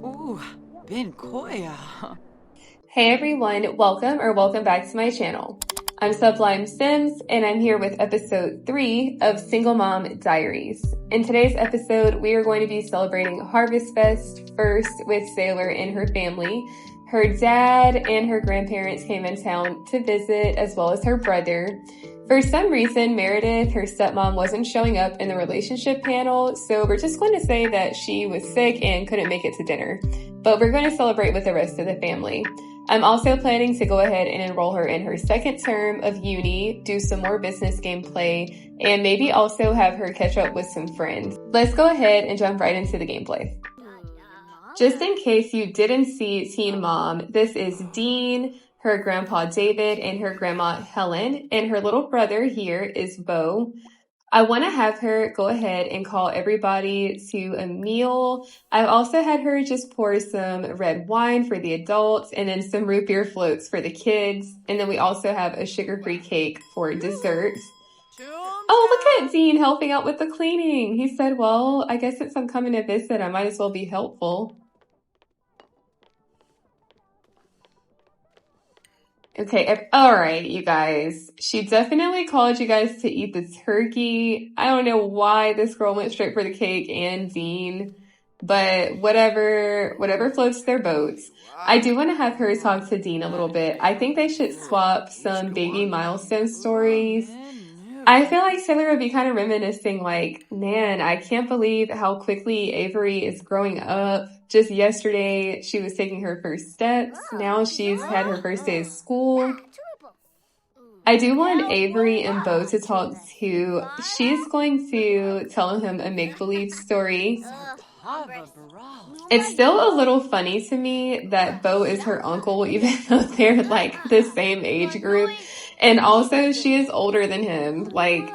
Ooh, bin koya. Hey everyone, welcome back to my channel. I'm Sublime Sims and I'm here with episode 3 of Single Mom Diaries. In today's episode, we are going to be celebrating Harvestfest first with Saylor and her family. Her dad and her grandparents came in town to visit, as well as her brother. For some reason, Meredith, her stepmom, wasn't showing up in the relationship panel, so we're just going to say that she was sick and couldn't make it to dinner. But we're going to celebrate with the rest of the family. I'm also planning to go ahead and enroll her in her second term of uni, do some more business gameplay, and maybe also have her catch up with some friends. Let's go ahead and jump right into the gameplay. Just in case you didn't see Teen Mom, this is Dean, her grandpa David, and her grandma Helen, and her little brother here is Bo. I want to have her go ahead and call everybody to a meal. I've also had her just pour some red wine for the adults and then some root beer floats for the kids. And then we also have a sugar-free cake for desserts. Oh, look at Dean helping out with the cleaning. He said, well, I guess since I'm coming to visit, I might as well be helpful. Okay, all right, you guys. She definitely called you guys to eat the turkey. I don't know why this girl went straight for the cake and Dean, but whatever floats their boats. I do want to have her talk to Dean a little bit. I think they should swap some baby milestone stories. I feel like Saylor would be kind of reminiscing like, man, I can't believe how quickly Avery is growing up. Just yesterday, she was taking her first steps. Now she's had her first day of school. I do want Avery and Bo to talk too. She's going to tell him a make-believe story. It's still a little funny to me that Bo is her uncle, even though they're like the same age group. And also, she is older than him. Like,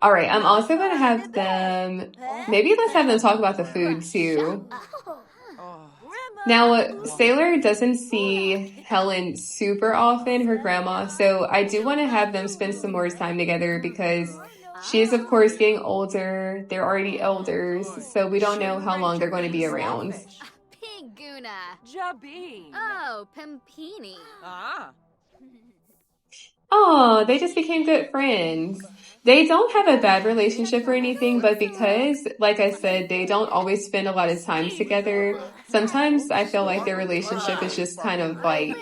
all right, I'm also going to have them, maybe let's have them talk about the food too. Now, Saylor doesn't see Helen super often, her grandma, so I do want to have them spend some more time together because she is, of course, getting older. They're already elders, so we don't know how long they're going to be around. Oh, Pimpini. Oh, they just became good friends. They don't have a bad relationship or anything, but because, like I said, they don't always spend a lot of time together, sometimes I feel like their relationship is just kind of like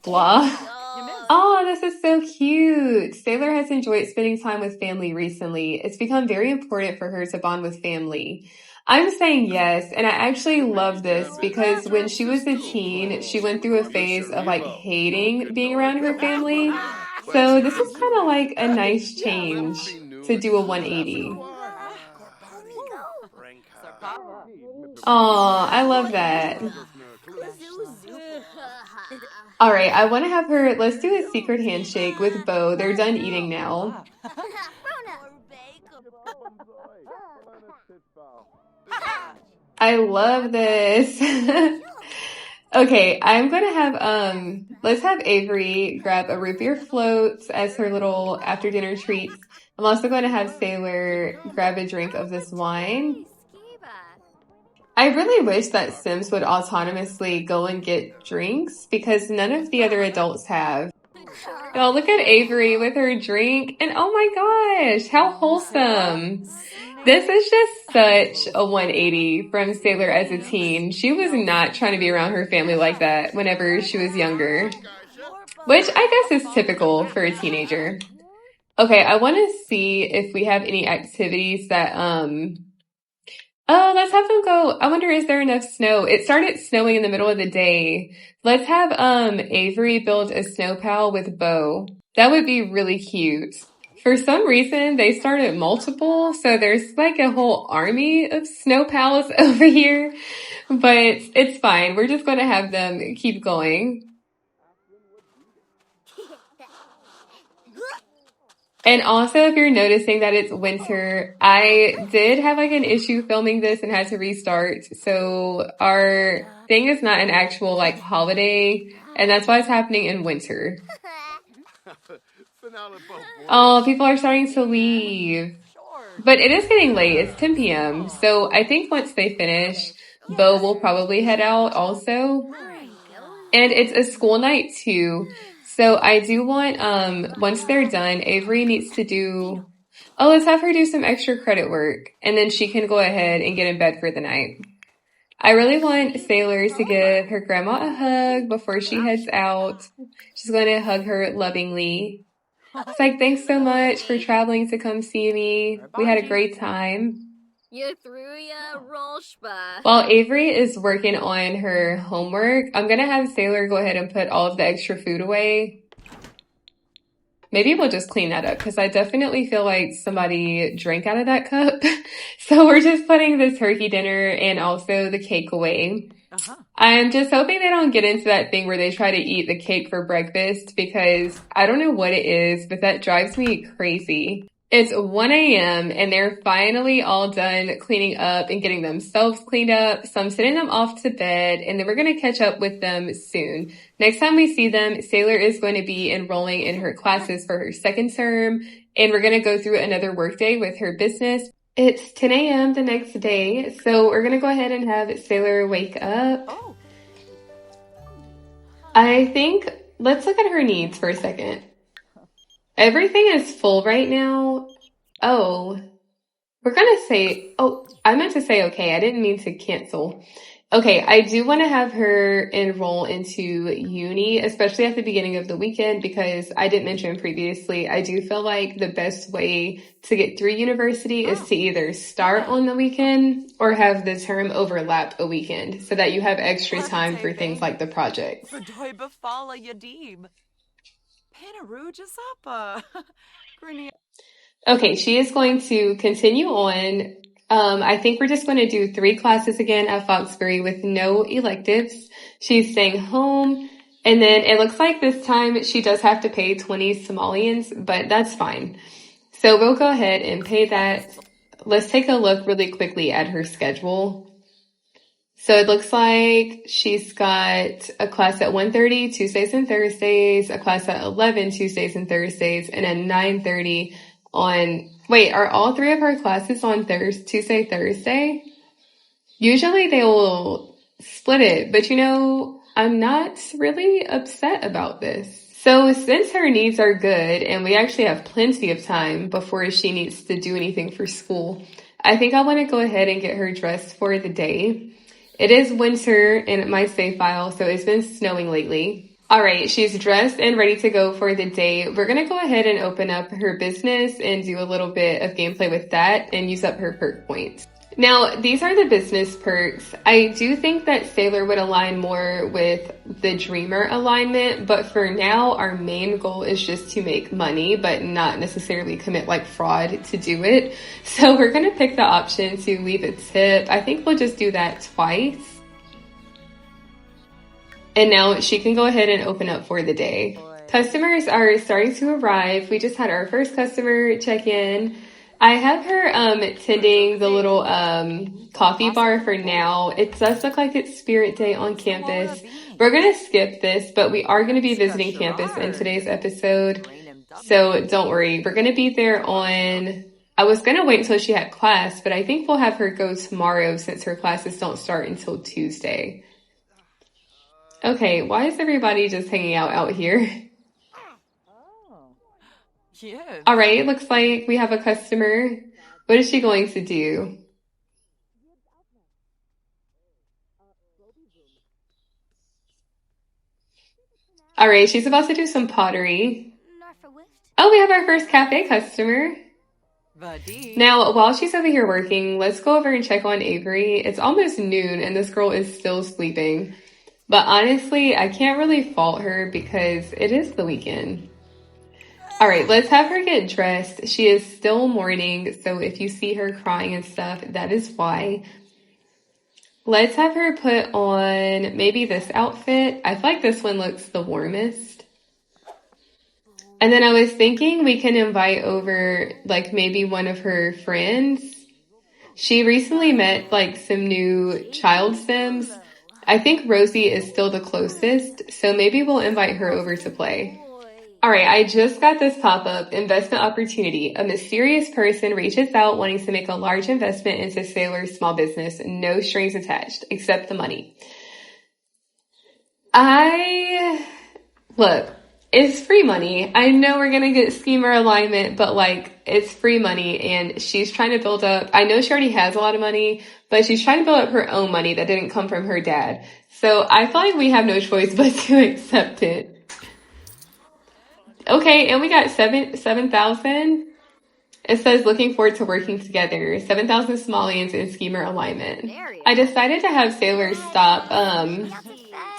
blah. Oh, this is so cute. Saylor has enjoyed spending time with family recently. It's become very important for her to bond with family. I'm saying yes, and I actually love this because when she was a teen, she went through a phase of like hating being around her family. So this is kind of like a nice change to do a 180. Oh, I love that. All right, I want to have her, let's do a secret handshake with Bo. They're done eating now. I love this. Okay, I'm going to have, let's have Avery grab a root beer float as her little after dinner treats. I'm also going to have Saylor grab a drink of this wine. I really wish that Sims would autonomously go and get drinks because none of the other adults have. Oh, look at Avery with her drink. And oh my gosh, how wholesome. This is just such a 180 from Saylor as a teen. She was not trying to be around her family like that whenever she was younger, which I guess is typical for a teenager. Okay, I want to see if we have any activities that, let's have them go. I wonder, is there enough snow? It started snowing in the middle of the day. Let's have, Avery build a snow pal with Bo. That would be really cute. For some reason, they started multiple, so there's like a whole army of snow pals over here, but it's fine. We're just going to have them keep going. And also, if you're noticing that it's winter, I did have like an issue filming this and had to restart. So our thing is not an actual like holiday, and that's why it's happening in winter. Oh, people are starting to leave. But it is getting late. It's 10 p.m. So I think once they finish, Bo will probably head out also. And it's a school night too. So I do want, once they're done, Avery needs to do, oh, let's have her do some extra credit work. And then she can go ahead and get in bed for the night. I really want Saylor to give her grandma a hug before she heads out. She's going to hug her lovingly. It's like, thanks so much for traveling to come see me. We had a great time. While Avery is working on her homework, I'm going to have Saylor go ahead and put all of the extra food away. Maybe we'll just clean that up because I definitely feel like somebody drank out of that cup. So we're just putting the turkey dinner and also the cake away. I'm just hoping they don't get into that thing where they try to eat the cake for breakfast because I don't know what it is, but that drives me crazy. It's 1 a.m. and they're finally all done cleaning up and getting themselves cleaned up. So I'm sending them off to bed and then we're going to catch up with them soon. Next time we see them, Saylor is going to be enrolling in her classes for her second term and we're going to go through another workday with her business. It's 10 a.m. the next day, so we're going to go ahead and have Saylor wake up. I think, let's look at her needs for a second. Everything is full right now. Oh, we're going to say, oh, I meant to say okay. I didn't mean to cancel. Okay, I do want to have her enroll into uni, especially at the beginning of the weekend, because I didn't mention previously, I do feel like the best way to get through university is to either start on the weekend or have the term overlap a weekend so that you have extra time for things like the projects. Okay, she is going to continue on. I think we're just going to do 3 classes again at Foxbury with no electives. She's staying home. And then it looks like this time she does have to pay 20 Somalians, but that's fine. So we'll go ahead and pay that. Let's take a look really quickly at her schedule. So it looks like she's got a class at 1:30 Tuesdays and Thursdays, a class at 11 Tuesdays and Thursdays, and at 9:30 on, wait, are all 3 of her classes on Tuesday, Thursday? Usually they will split it, but you know, I'm not really upset about this. So since her needs are good and we actually have plenty of time before she needs to do anything for school, I think I want to go ahead and get her dressed for the day. It is winter in my save file, so it's been snowing lately. All right, she's dressed and ready to go for the day. We're going to go ahead and open up her business and do a little bit of gameplay with that and use up her perk points. Now, these are the business perks. I do think that Saylor would align more with the Dreamer alignment, but for now, our main goal is just to make money, but not necessarily commit like fraud to do it. So we're going to pick the option to leave a tip. I think we'll just do that twice. And now she can go ahead and open up for the day. Customers are starting to arrive. We just had our first customer check in. I have her tending the little coffee bar for now. It does look like it's Spirit Day on campus. We're going to skip this, but we are going to be visiting campus in today's episode. So don't worry. We're going to be there on, I was going to wait until she had class, but I think we'll have her go tomorrow since her classes don't start until Tuesday. Okay, why is everybody just hanging out here? All right, looks like we have a customer. What is she going to do? All right, she's about to do some pottery. Oh, we have our first cafe customer. Now, while she's over here working, let's go over and check on Avery. It's almost noon and this girl is still sleeping. But honestly, I can't really fault her because it is the weekend. All right, let's have her get dressed. She is still mourning, so if you see her crying and stuff, that is why. Let's have her put on maybe this outfit. I feel like this one looks the warmest. And then I was thinking we can invite over like maybe one of her friends. She recently met like some new child sims. I think Rosie is still the closest, so maybe we'll invite her over to play. All right, I just got this pop-up investment opportunity. A mysterious person reaches out wanting to make a large investment into Saylor's small business. No strings attached, except the money. Look, it's free money. I know we're gonna get schema alignment, but like, it's free money and she's trying to build up, I know she already has a lot of money, but she's trying to build up her own money that didn't come from her dad. So I feel like we have no choice but to accept it. Okay, and we got 7,000. It says looking forward to working together. 7,000 simoleons in schemer alignment. I decided to have Saylor stop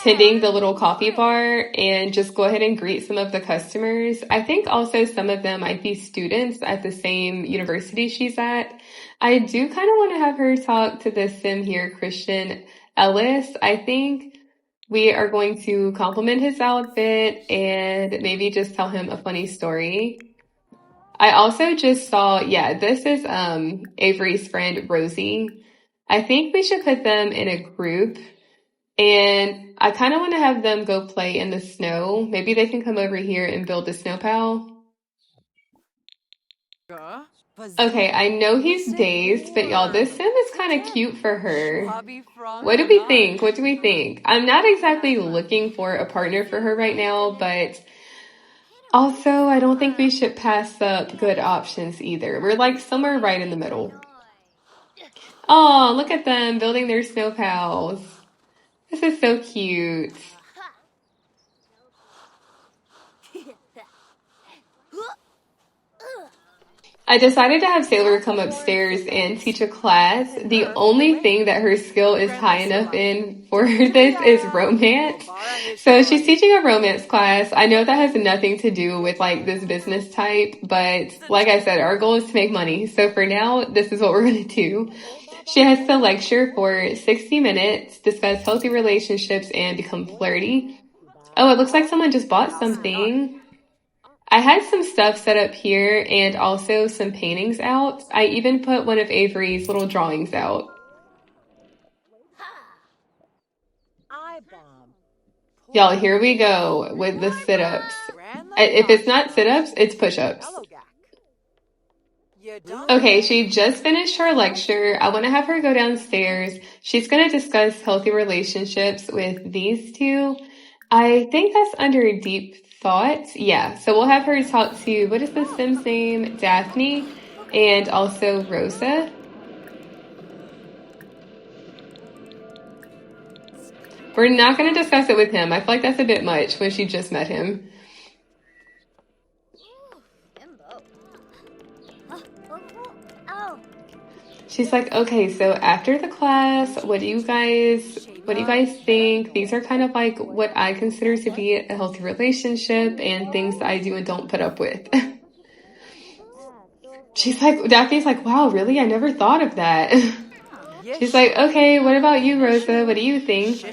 tending the little coffee bar and just go ahead and greet some of the customers. I think also some of them might be students at the same university she's at. I do kind of want to have her talk to this sim here, Christian Ellis. I think we are going to compliment his outfit and maybe just tell him a funny story. I also just saw, this is Avery's friend, Rosie. I think we should put them in a group. And I kind of want to have them go play in the snow. Maybe they can come over here and build a snow pal. Okay, I know he's dazed, but y'all, this sim is kind of cute for her. What do we think? What do we think? I'm not exactly looking for a partner for her right now, but also I don't think we should pass up good options either. We're like somewhere right in the middle. Oh, look at them building their snow pals. This is so cute. I decided to have Saylor come upstairs and teach a class. The only thing that her skill is high enough in for this is romance. So she's teaching a romance class. I know that has nothing to do with like this business type, but like I said, our goal is to make money. So for now, this is what we're going to do. She has to lecture for 60 minutes, discuss healthy relationships, and become flirty. Oh, it looks like someone just bought something. I had some stuff set up here and also some paintings out. I even put one of Avery's little drawings out. Y'all, here we go with the sit-ups. If it's not sit-ups, it's push-ups. Okay, she just finished her lecture. I want to have her go downstairs. She's going to discuss healthy relationships with these two. I think that's under deep thought. Yeah, so we'll have her talk to, what is the sim's name? Daphne, and also Rosa. We're not going to discuss it with him. I feel like that's a bit much when she just met him. She's like, okay, so after the class, what do you guys think? These are kind of like what I consider to be a healthy relationship and things that I do and don't put up with. She's like, Daphne's like, wow, really? I never thought of that. She's like, okay, what about you, Rosa? What do you think?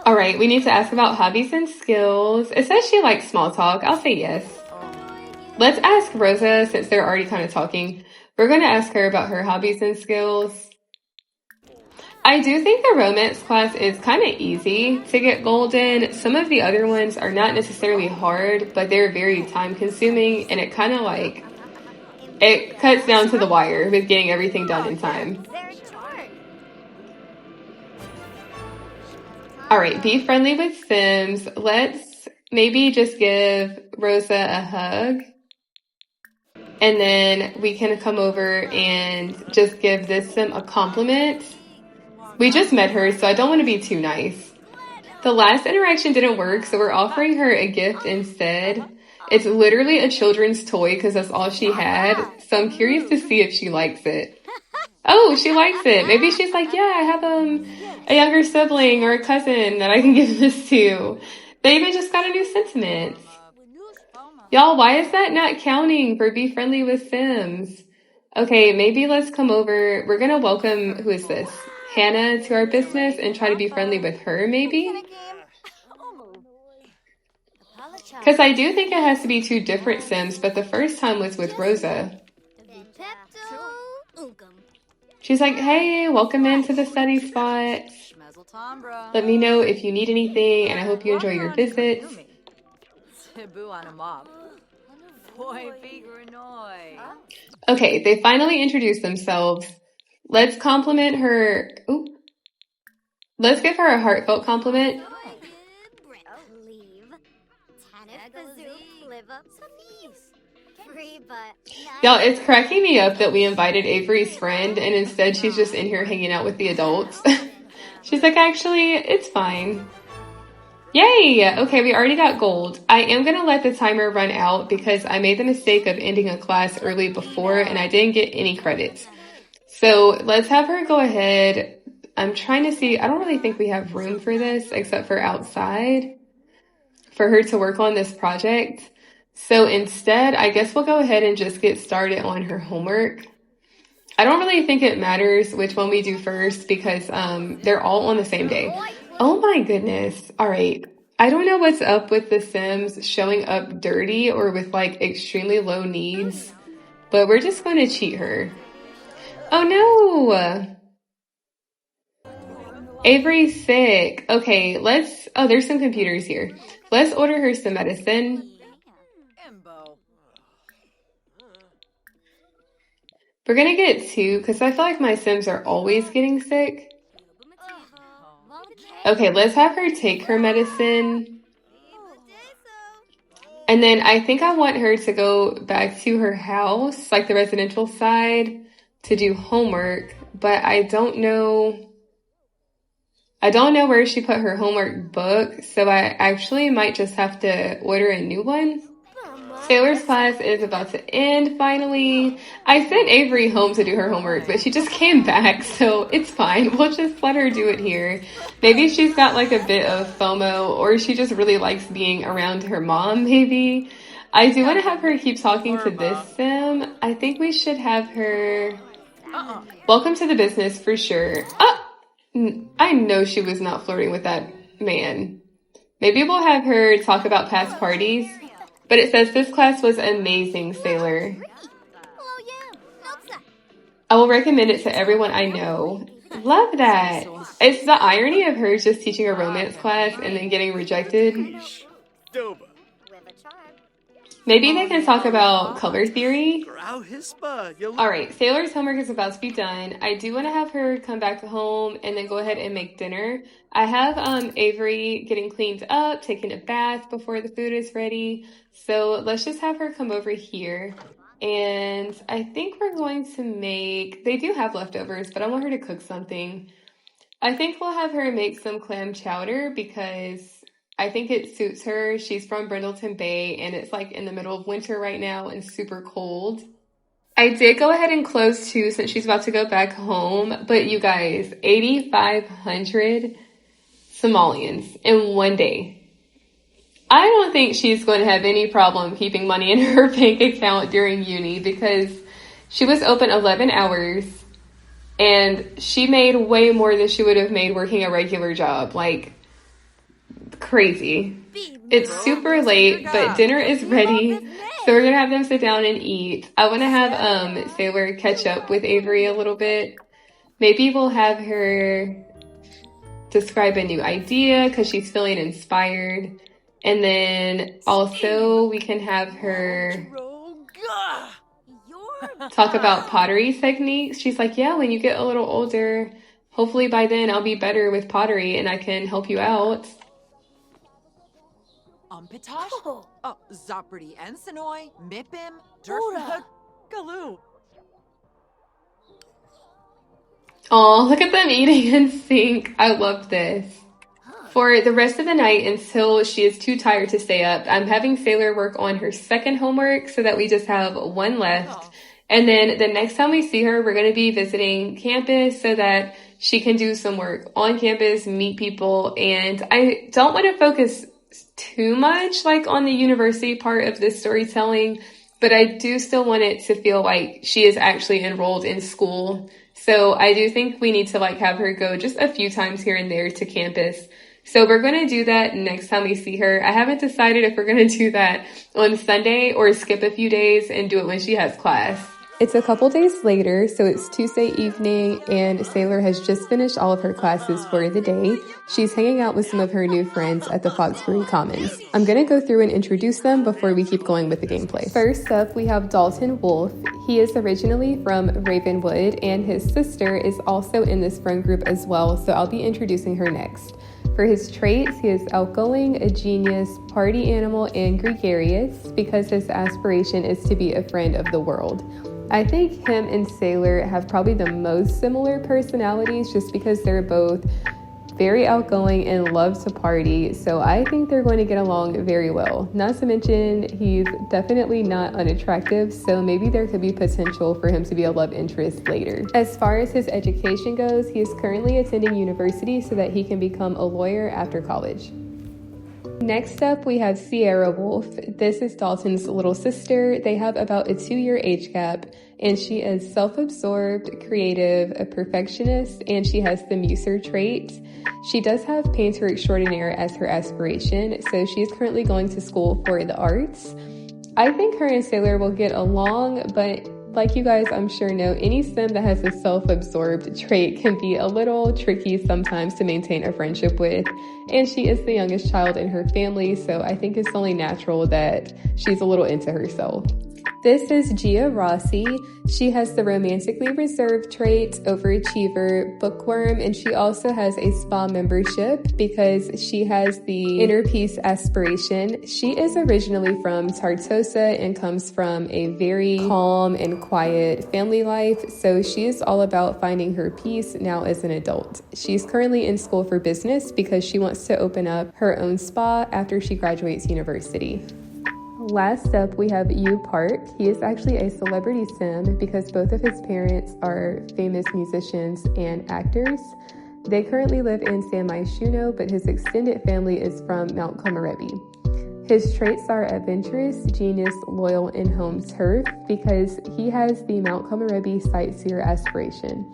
All right, we need to ask about hobbies and skills. It says she likes small talk. I'll say yes. Let's ask Rosa, since they're already kind of talking. We're going to ask her about her hobbies and skills. I do think the romance class is kind of easy to get gold in. Some of the other ones are not necessarily hard, but they're very time consuming, and it kind of like, it cuts down to the wire with getting everything done in time. All right, be friendly with Sims. Let's maybe just give Rosa a hug. And then we can come over and just give this sim a compliment. We just met her, so I don't want to be too nice. The last interaction didn't work, so we're offering her a gift instead. It's literally a children's toy because that's all she had. So I'm curious to see if she likes it. Oh, she likes it. Maybe she's like, yeah, I have a younger sibling or a cousin that I can give this to. They even just got a new sentiment. Y'all, why is that not counting for be friendly with Sims? Okay, maybe let's come over. We're going to welcome, who is this? Hannah to our business and try to be friendly with her, maybe? Because I do think it has to be two different Sims, but the first time was with Rosa. She's like, hey, welcome into the study spot. Let me know if you need anything, and I hope you enjoy your visits. Okay, they finally introduced themselves. Let's compliment her. Ooh. Let's give her a heartfelt compliment. Y'all, it's cracking me up that we invited Avery's friend and instead she's just in here hanging out with the adults. She's like, actually, it's fine. Yay! Okay, we already got gold. I am going to let the timer run out because I made the mistake of ending a class early before and I didn't get any credits. So let's have her go ahead. I'm trying to see, I don't really think we have room for this except for outside for her to work on this project. So instead, I guess we'll go ahead and just get started on her homework. I don't really think it matters which one we do first because they're all on the same day. Oh my goodness. All right. I don't know what's up with the Sims showing up dirty or with like extremely low needs, but we're just going to cheat her. Oh no. Avery's sick. Okay, there's some computers here. Let's order her some medicine. We're gonna get 2 because I feel like my Sims are always getting sick. Okay, let's have her take her medicine. And then I think I want her to go back to her house, like the residential side, to do homework. But I don't know where she put her homework book, so I actually might just have to order a new one. Saylor's class is about to end finally. I sent Avery home to do her homework, but she just came back, so it's fine. We'll just let her do it here. Maybe she's got like a bit of FOMO, or she just really likes being around her mom, maybe. I do want to have her keep talking to this Sim. I think we should have her... Welcome to the business for sure. I know she was not flirting with that man. Maybe we'll have her talk about past parties. But it says this class was amazing, Saylor. I will recommend it to everyone I know. Love that. It's the irony of her just teaching a romance class and then getting rejected. Maybe they can talk about color theory. Alright, Saylor's homework is about to be done. I do want to have her come back home and then go ahead and make dinner. I have Avery getting cleaned up, taking a bath before the food is ready. So let's just have her come over here. And I think we're going to they do have leftovers, but I want her to cook something. I think we'll have her make some clam chowder because I think it suits her. She's from Brindleton Bay and it's like in the middle of winter right now and super cold. I did go ahead and close too since she's about to go back home. But you guys, 8,500 Somalians in one day. I don't think she's going to have any problem keeping money in her bank account during uni because she was open 11 hours and she made way more than she would have made working a regular job. Like, crazy. It's super late, but dinner is ready. So we're going to have them sit down and eat. I want to have Saylor catch up with Avery a little bit. Maybe we'll have her describe a new idea because she's feeling inspired. And then also we can have her talk about pottery techniques. She's like, yeah, when you get a little older, hopefully by then I'll be better with pottery and I can help you out. Zaprdi Ensenoi, Mipim, Durfa, Galoo. Oh, look at them eating in sync. I love this. For the rest of the night until she is too tired to stay up, I'm having Saylor work on her second homework so that we just have one left. And then the next time we see her, we're going to be visiting campus so that she can do some work on campus, meet people. And I don't want to focus too much like on the university part of this storytelling, but I do still want it to feel like she is actually enrolled in school. So I do think we need to like have her go just a few times here and there to campus. So we're going to do that next time we see her. I haven't decided if we're going to do that on Sunday or skip a few days and do it when she has class. It's a couple days later, so it's Tuesday evening, and Saylor has just finished all of her classes for the day. She's hanging out with some of her new friends at the Foxbury Commons. I'm gonna go through and introduce them before we keep going with the gameplay. First up, we have Dalton Wolf. He is originally from Ravenwood, and his sister is also in this friend group as well, so I'll be introducing her next. For his traits, he is outgoing, a genius, party animal, and gregarious because his aspiration is to be a friend of the world. I think him and Saylor have probably the most similar personalities just because they're both very outgoing and love to party, so I think they're going to get along very well. Not to mention, he's definitely not unattractive, so maybe there could be potential for him to be a love interest later. As far as his education goes, he is currently attending university so that he can become a lawyer after college. Next up, we have Sierra Wolf. This is Dalton's little sister. They have about a 2-year age gap, and she is self-absorbed, creative, a perfectionist, and she has the muser trait. She does have painter extraordinaire as her aspiration, so she is currently going to school for the arts. I think her and Saylor will get along, but like you guys I'm sure know, any sim that has a self-absorbed trait can be a little tricky sometimes to maintain a friendship with, and she is the youngest child in her family, so I think it's only natural that she's a little into herself. This is Gia Rossi. She has the romantically reserved trait, overachiever, bookworm, and she also has a spa membership because she has the inner peace aspiration. She is originally from Tartosa and comes from a very calm and quiet family life, so she is all about finding her peace now as an adult. She's currently in school for business because she wants to open up her own spa after she graduates university. Last up, we have Yu Park. He is actually a celebrity sim because both of his parents are famous musicians and actors. They currently live in San Myshuno, but his extended family is from Mount Komorebi. His traits are adventurous, genius, loyal, and home turf because he has the Mount Komorebi sightseer aspiration.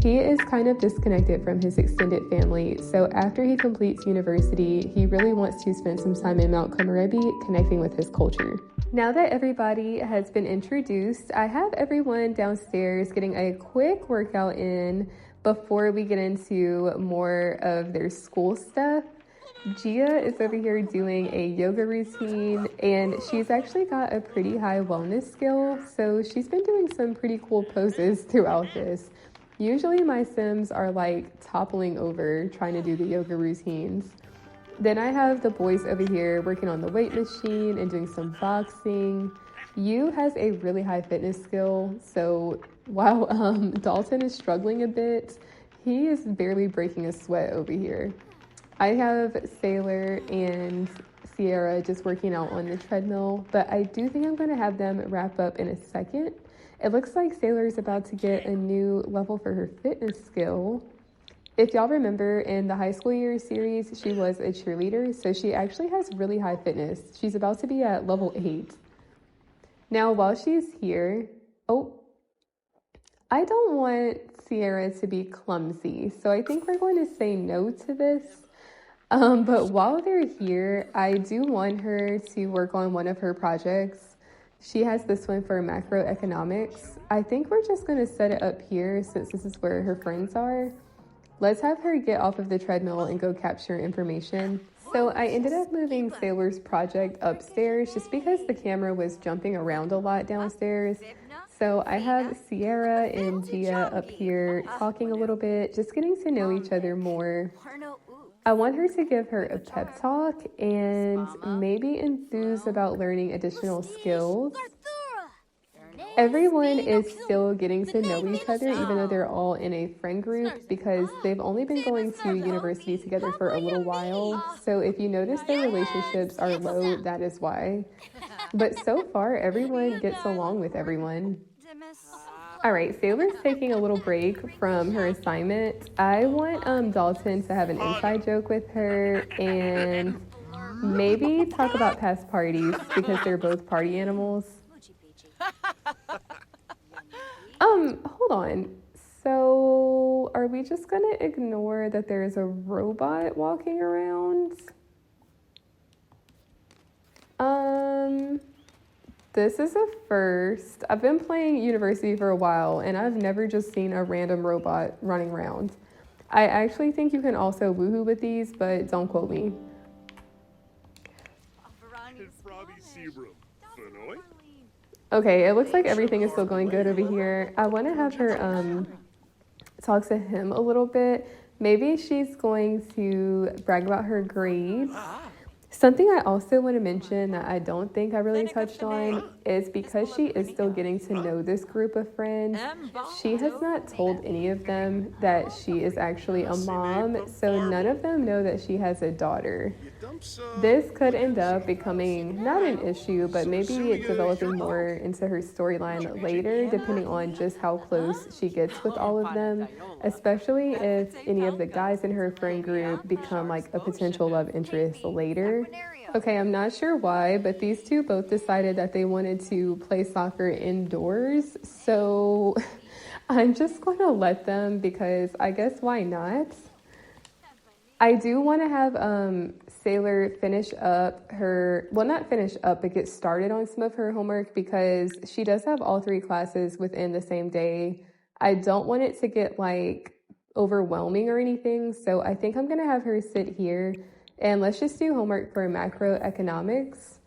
He is kind of disconnected from his extended family, so after he completes university, he really wants to spend some time in Mount Komorebi connecting with his culture. Now that everybody has been introduced, I have everyone downstairs getting a quick workout in before we get into more of their school stuff. Gia is over here doing a yoga routine, and she's actually got a pretty high wellness skill, so she's been doing some pretty cool poses throughout this. Usually my sims are like toppling over trying to do the yoga routines. Then I have the boys over here working on the weight machine and doing some boxing. Yu has a really high fitness skill, so while Dalton is struggling a bit, he is barely breaking a sweat over here. I have Saylor and Sierra just working out on the treadmill, but I do think I'm going to have them wrap up in a second. It looks like Saylor is about to get a new level for her fitness skill. If y'all remember in the high school year series, she was a cheerleader, so she actually has really high fitness. She's about to be at level 8. Now, while she's here, I don't want Sierra to be clumsy, so I think we're going to say no to this. But while they're here, I do want her to work on one of her projects. She has this one for macroeconomics. I think we're just going to set it up here since this is where her friends are. Let's have her get off of the treadmill and go capture information. So I ended up moving Saylor's project upstairs just because the camera was jumping around a lot downstairs. So I have Sierra and Gia up here talking a little bit, just getting to know each other more. I want her to give her a pep talk and maybe enthuse about learning additional skills. Everyone is still getting to know each other, even though they're all in a friend group, because they've only been going to university together for a little while. So if you notice their relationships are low, that is why. But so far, everyone gets along with everyone. All right, Saylor's taking a little break from her assignment. I want Dalton to have an inside joke with her and maybe talk about past parties because they're both party animals. Hold on. So are we just gonna ignore that there's a robot walking around? This is a first. I've been playing University for a while, and I've never just seen a random robot running around. I actually think you can also woohoo with these, but don't quote me. Okay, it looks like everything is still going good over here. I want to have her talk to him a little bit. Maybe she's going to brag about her grades. Something I also want to mention that I don't think I really touched on is because she is still getting to know this group of friends, she has not told any of them that she is actually a mom, so none of them know that she has a daughter. This could end up becoming not an issue, but maybe developing more into her storyline later, depending on just how close she gets with all of them, especially if any of the guys in her friend group become like a potential love interest later. Okay, I'm not sure why, but these two both decided that they wanted to play soccer indoors, so I'm just going to let them because I guess why not? I do want to have Saylor finish up her, well, not finish up, but get started on some of her homework because she does have all 3 classes within the same day. I don't want it to get like overwhelming or anything, so I think I'm going to have her sit here and let's just do homework for macroeconomics.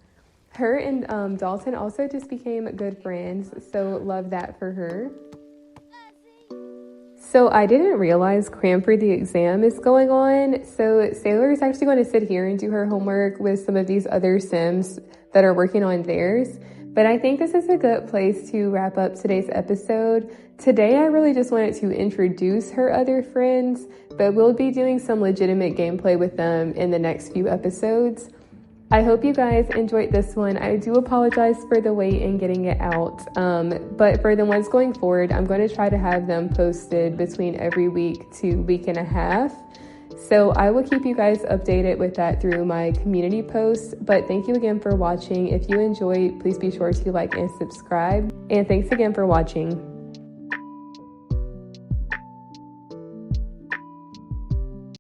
Her and Dalton also just became good friends, so love that for her. So I didn't realize cram for the exam is going on. So Saylor is actually going to sit here and do her homework with some of these other Sims that are working on theirs. But I think this is a good place to wrap up today's episode. Today, I really just wanted to introduce her other friends, but we'll be doing some legitimate gameplay with them in the next few episodes. I hope you guys enjoyed this one. I do apologize for the wait in getting it out, but for the ones going forward, I'm going to try to have them posted between every week to week and a half. So I will keep you guys updated with that through my community posts, but thank you again for watching. If you enjoyed, please be sure to like and subscribe, and thanks again for watching.